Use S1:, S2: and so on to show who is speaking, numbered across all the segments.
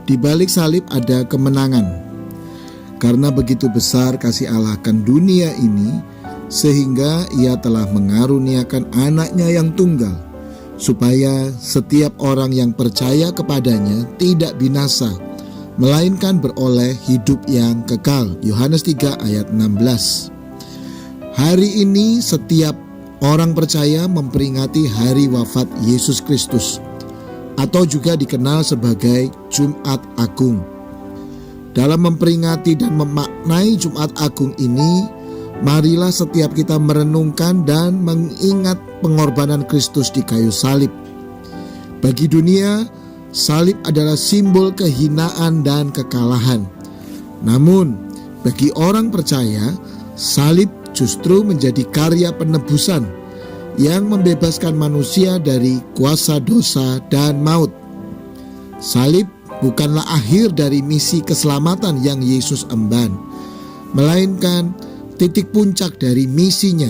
S1: Di balik salib ada kemenangan. Karena begitu besar kasih Allah akan dunia ini, sehingga Ia telah mengaruniakan anaknya yang tunggal, supaya setiap orang yang percaya kepadanya tidak binasa, melainkan beroleh hidup yang kekal. Yohanes 3 ayat 16. Hari ini setiap orang percaya memperingati hari wafat Yesus Kristus, atau juga dikenal sebagai Jumat Agung. Dalam memperingati dan memaknai Jumat Agung ini, marilah setiap kita merenungkan dan mengingat pengorbanan Kristus di kayu salib. Bagi dunia, salib adalah simbol kehinaan dan kekalahan. Namun, bagi orang percaya, salib justru menjadi karya penebusan yang membebaskan manusia dari kuasa dosa dan maut. Salib bukanlah akhir dari misi keselamatan yang Yesus emban, melainkan titik puncak dari misinya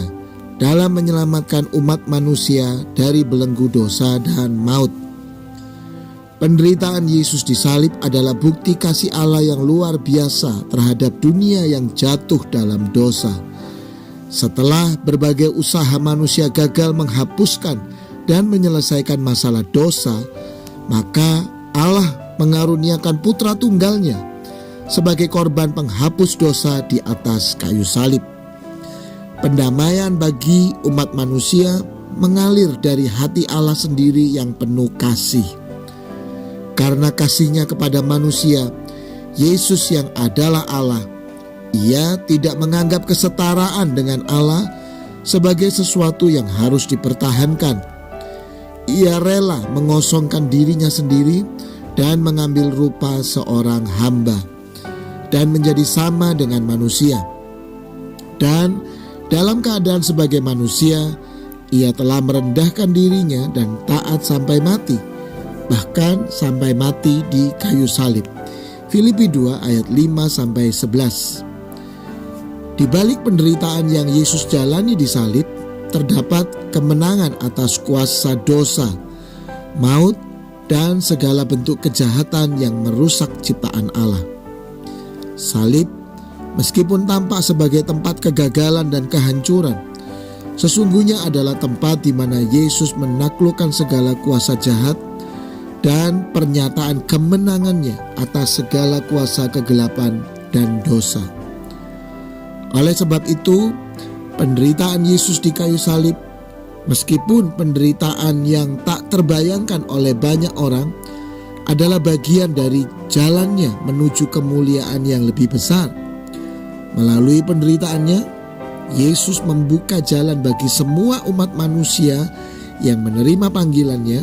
S1: dalam menyelamatkan umat manusia dari belenggu dosa dan maut. Penderitaan Yesus di salib adalah bukti kasih Allah yang luar biasa terhadap dunia yang jatuh dalam dosa. Setelah berbagai usaha manusia gagal menghapuskan dan menyelesaikan masalah dosa, maka Allah mengaruniakan putra tunggalnya sebagai korban penghapus dosa di atas kayu salib. Pendamaian bagi umat manusia mengalir dari hati Allah sendiri yang penuh kasih. Karena kasih-Nya kepada manusia, Yesus yang adalah Allah, Ia tidak menganggap kesetaraan dengan Allah sebagai sesuatu yang harus dipertahankan. Ia rela mengosongkan dirinya sendiri dan mengambil rupa seorang hamba dan menjadi sama dengan manusia. Dan dalam keadaan sebagai manusia, Ia telah merendahkan dirinya dan taat sampai mati, bahkan sampai mati di kayu salib. Filipi 2 ayat 5-11. Di balik penderitaan yang Yesus jalani di salib, terdapat kemenangan atas kuasa dosa, maut, dan segala bentuk kejahatan yang merusak ciptaan Allah. Salib, meskipun tampak sebagai tempat kegagalan dan kehancuran, sesungguhnya adalah tempat di mana Yesus menaklukkan segala kuasa jahat dan pernyataan kemenangannya atas segala kuasa kegelapan dan dosa. Oleh sebab itu, penderitaan Yesus di kayu salib, meskipun penderitaan yang tak terbayangkan oleh banyak orang, adalah bagian dari jalannya menuju kemuliaan yang lebih besar. Melalui penderitaannya, Yesus membuka jalan bagi semua umat manusia yang menerima panggilannya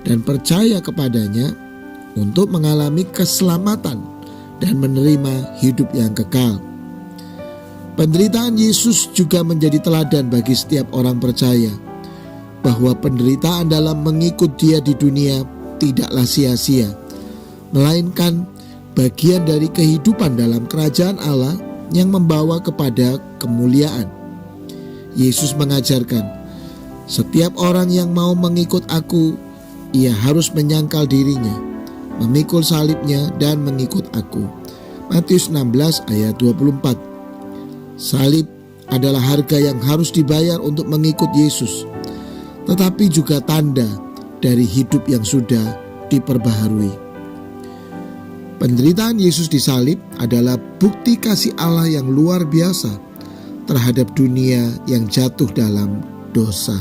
S1: dan percaya kepadanya untuk mengalami keselamatan dan menerima hidup yang kekal. Penderitaan Yesus juga menjadi teladan bagi setiap orang percaya, bahwa penderitaan dalam mengikut Dia di dunia tidaklah sia-sia, melainkan bagian dari kehidupan dalam kerajaan Allah yang membawa kepada kemuliaan. Yesus mengajarkan, setiap orang yang mau mengikut Aku, ia harus menyangkal dirinya, memikul salibnya dan mengikut Aku. Matius 16 ayat 24. Salib adalah harga yang harus dibayar untuk mengikut Yesus, tetapi juga tanda dari hidup yang sudah diperbaharui. Penderitaan Yesus di salib adalah bukti kasih Allah yang luar biasa terhadap dunia yang jatuh dalam dosa.